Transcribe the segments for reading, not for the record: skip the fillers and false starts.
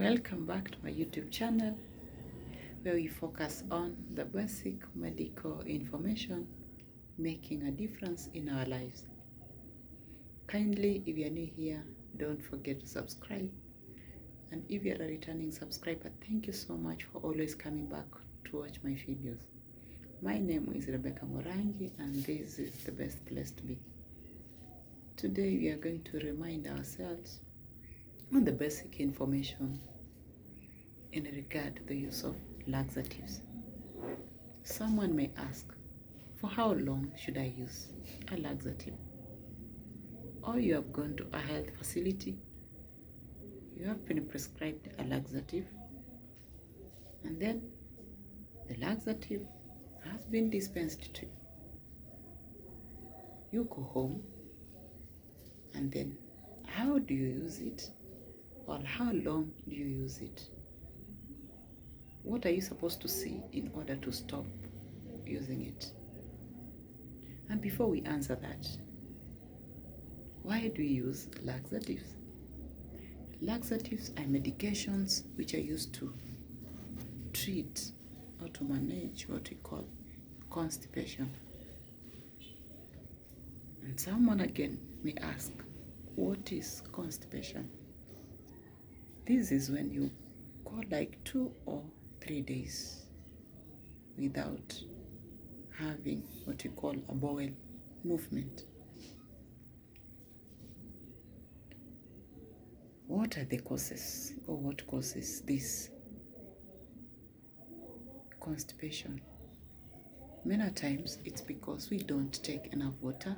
Welcome back to my YouTube channel where we focus on the basic medical information making a difference in our lives. Kindly, if you are new here, don't forget to subscribe. And if you are a returning subscriber, thank you so much for always coming back to watch my videos. My name is Rebecca Morangi and this is the best place to be. Today we are going to remind ourselves on the basic information in regard to the use of laxatives. Someone may ask, for how long should I use a laxative? Or you have gone to a health facility, you have been prescribed a laxative, and then the laxative has been dispensed to you. You go home, and then how do you use it? Or how long do you use it? What are you supposed to see in order to stop using it? And before we answer that, why do we use laxatives? Laxatives are medications which are used to treat or to manage what we call constipation. And someone again may ask, what is constipation? This is when you go like 2 or 3 days without having what we call a bowel movement. What are the causes, or what causes this constipation? Many times it's because we don't take enough water.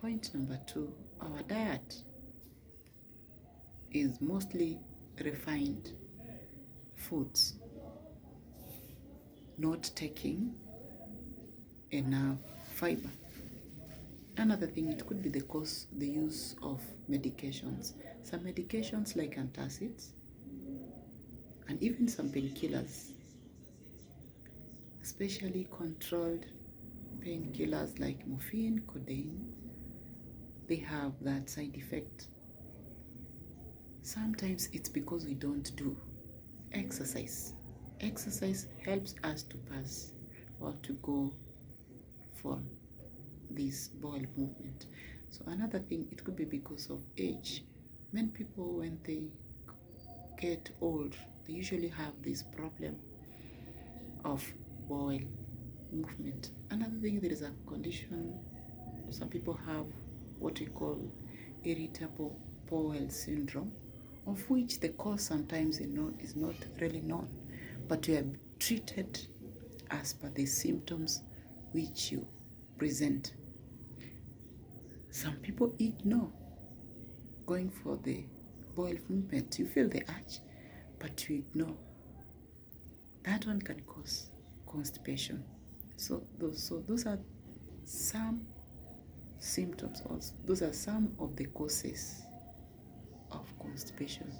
Point number 2, our diet is mostly refined foods, not taking enough fiber. Another thing, it could be the use of medications. Some medications like antacids and even some painkillers, especially controlled painkillers like morphine, codeine, they have that side effect. Sometimes it's because we don't do exercise. Exercise helps us to pass or to go for this bowel movement. So another thing, it could be because of age. Many people, when they get old, they usually have this problem of bowel movement. Another thing, there is a condition, some people have what we call irritable bowel syndrome, of which the cause sometimes is not really known, but you are treated as per the symptoms which you present. Some people ignore going for the bowel movement. You feel the urge, but you ignore. That one can cause constipation. So those are some symptoms also. Those are some of the causes of constipation.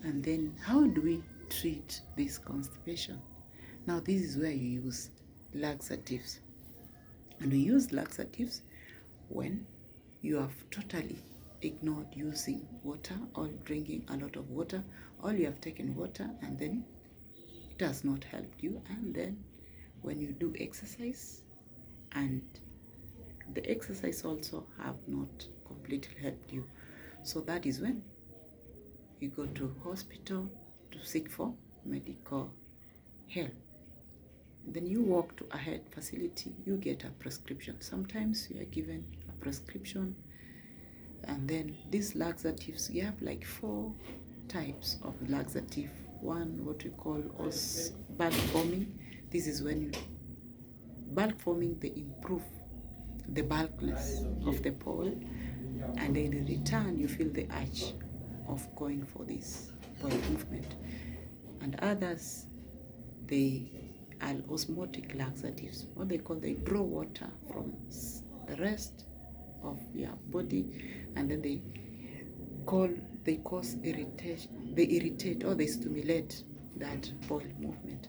And then how do we treat this constipation? Now this is where you use laxatives. And we use laxatives when you have totally ignored using water or drinking a lot of water, or you have taken water and then it has not helped you, and then when you do exercise and the exercise also have not completely helped you, so that is when you go to hospital to seek for medical help. Then you walk to a health facility, you get a prescription. Sometimes you are given a prescription, and then these laxatives, you have like 4 types of laxative. One, what we call bulk forming. This is when you bulk forming, they improve the bulkiness of the bowel, and then in return you feel the urge of going for this bowel movement. And others, they are osmotic laxatives, what they call, they draw water from the rest of your body, and then they cause irritation, they irritate or they stimulate that bowel movement.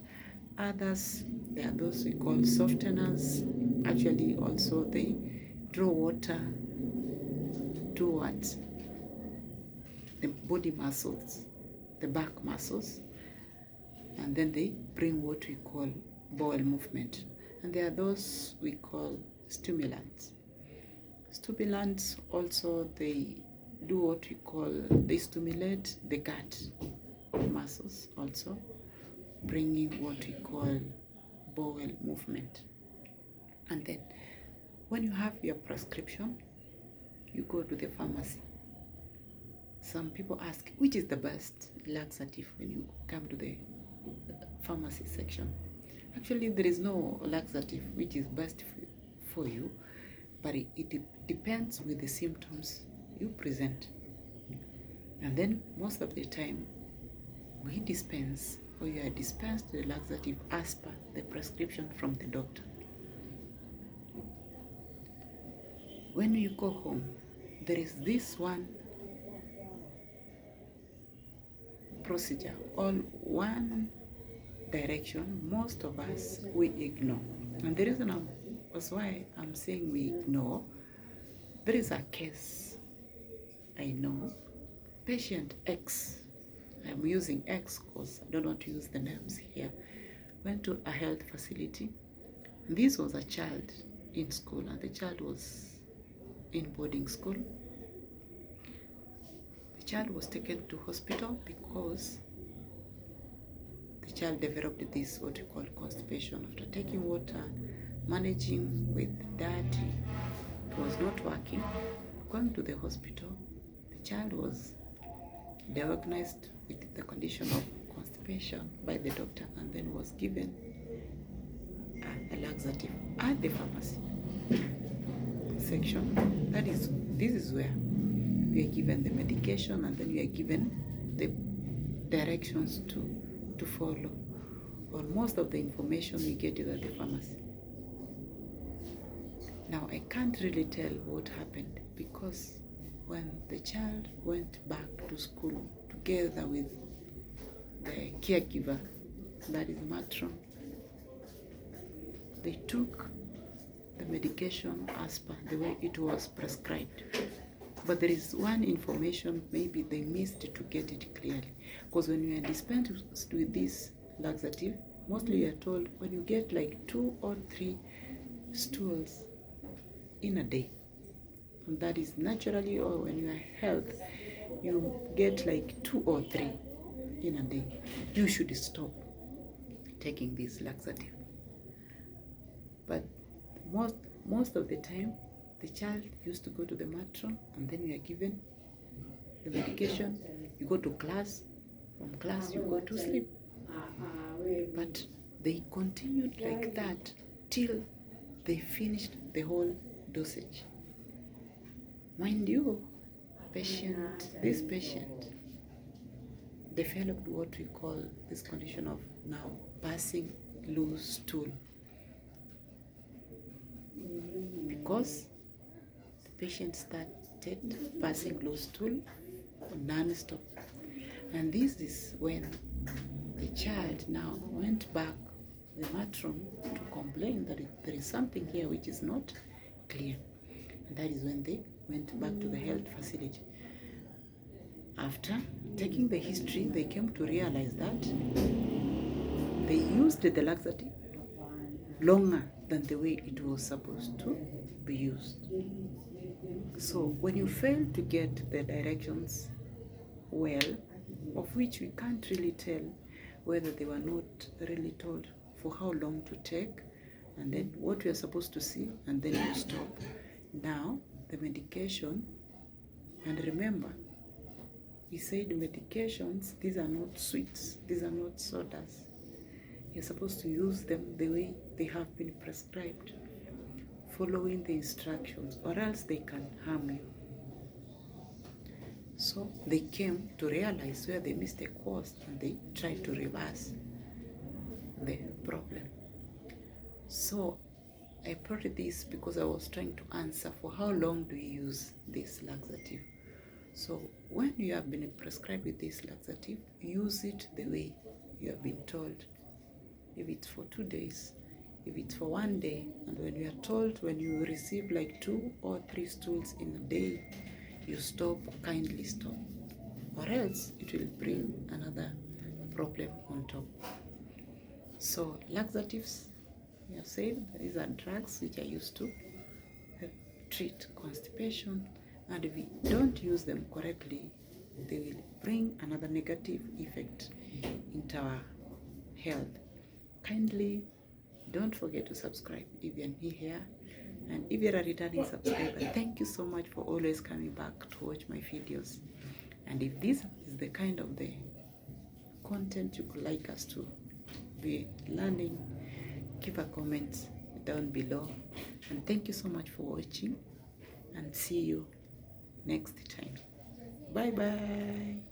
Others, they are those we call softeners. Actually also they draw water towards the body muscles the back muscles, and then they bring what we call bowel movement. And there are those we call stimulants. Stimulants also, they do what we call, they stimulate the gut muscles also, bringing what we call bowel movement. And then when you have your prescription, you go to the pharmacy. Some people ask, which is the best laxative when you come to the pharmacy section? Actually, there is no laxative which is best for you, but it depends with the symptoms you present. And then most of the time, we dispense, or you are dispensed the laxative as per the prescription from the doctor. When you go home, there is this one procedure, all one direction, most of us, we ignore. And the reason that's why I'm saying we ignore, there is a case I know, patient X, I'm using X because I don't want to use the names here, went to a health facility. This was a child in school, and the child was in boarding school. The child was taken to hospital because the child developed this, what we call constipation. After taking water, managing with diet, it was not working. Going to the hospital, the child was diagnosed with the condition of constipation by the doctor, and then was given a laxative at the pharmacy section. This is where we are given the medication, and then we are given the directions to follow. Or most of the information we get is at the pharmacy. Now, I can't really tell what happened, because when the child went back to school together with the caregiver, that is matron, they took the medication as per the way it was prescribed. But there is one information maybe they missed to get it clearly, because when you are dispensed with this laxative, mostly you are told when you get like 2 or 3 stools in a day, and that is naturally, or when you are health, you get like 2 or 3 in a day, you should stop taking this laxative. But most of the time, the child used to go to the matron, and then you are given the medication, you go to class, from class you go to sleep. But they continued like that till they finished the whole dosage. Mind you, this patient developed what we call this condition of now passing loose stool, because the patient started passing loose stool non-stop. And this is when the child now went back to the matron to complain that there is something here which is not clear. And that is when they went back to the health facility. After taking the history, they came to realize that they used the laxative longer than the way it was supposed to be used. So when you fail to get the directions well, of which we can't really tell whether they were not really told for how long to take, and then what we are supposed to see, and then you stop. Now, the medication, and remember, we said medications, these are not sweets, these are not sodas. You're supposed to use them the way they have been prescribed, following the instructions, or else they can harm you. So they came to realize where the mistake was, and they tried to reverse the problem. So I brought this because I was trying to answer for how long do you use this laxative. So when you have been prescribed with this laxative, use it the way you have been told. If it's for 2 days, if it's for 1 day, and when you are told, when you receive like 2 or 3 stools in a day, you stop, kindly stop. or else it will bring another problem on top. So laxatives, we have said these are drugs which are used to treat constipation, and if we don't use them correctly, they will bring another negative effect into our health. Kindly don't forget to subscribe if you're new here, and if you're a returning subscriber, thank you so much for always coming back to watch my videos. And if this is the kind of the content you would like us to be learning, give a comment down below. And thank you so much for watching, and see you next time. Bye bye.